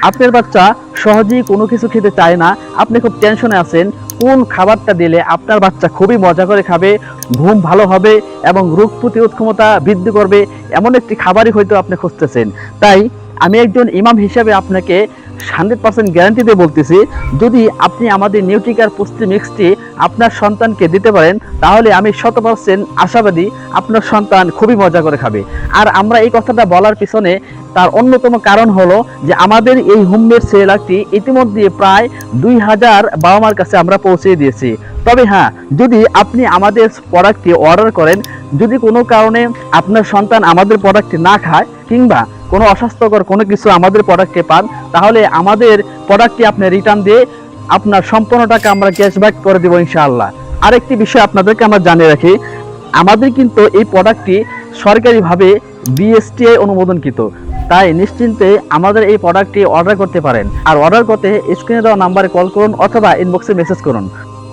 আপনার বাচ্চা সহজেই কোনো কিছু খেতে চায় না, আপনি খুব টেনশনে আছেন কোন খাবারটা দিলে আপনার বাচ্চা খুবই মজা করে খাবে, ঘুম ভালো হবে এবং রোগ প্রতিরোধ ক্ষমতা বৃদ্ধি করবে, এমন একটি খাবারই হয়তো আপনি খুঁজতেছেন। তাই আমি একজন ইমাম হিসাবে আপনাকে 100% গ্যারান্টি দিয়ে বলতেছি, যদি আপনি আমাদের নিউট্রিকার পুষ্টি মিক্সটি আপনার সন্তানকে দিতে পারেন, তাহলে আমি 100% আশাবাদী আপনার সন্তান খুবই মজা করে খাবে। আর আমরা এই কথাটা বলার পিছনে তার অন্যতম কারণ হলো যে আমাদের এই হোমমেড সেরেলাকটি ইতিমধ্যে প্রায় 2000 বাবা মার কাছে আমরা পৌঁছে দিয়েছি। তবে হ্যাঁ, যদি আপনি আমাদের প্রোডাক্টটি অর্ডার করেন, যদি কোনো কারণে আপনার সন্তান আমাদের প্রোডাক্টটি না খায় কিংবা কোনো অস্বাস্থ্যকর কোনো কিছু আমাদের প্রোডাক্টে পান, তাহলে আমাদের প্রোডাক্টটি আপনি রিটার্ন দিয়ে আপনার সম্পূর্ণ টাকা আমরা ক্যাশব্যাক করে দেবো ইনশাআল্লাহ। আরেকটি বিষয় আপনাদেরকে আমরা জানিয়ে রাখি, আমাদের কিন্তু এই প্রোডাক্টটি সরকারিভাবে বিএসটিআই অনুমোদনকৃত। তাই নিশ্চিন্তে আমাদের এই প্রোডাক্টটি অর্ডার করতে পারেন। আর অর্ডার করতে স্ক্রিনে দেওয়া নাম্বারে কল করুন অথবা ইনবক্সে মেসেজ করুন।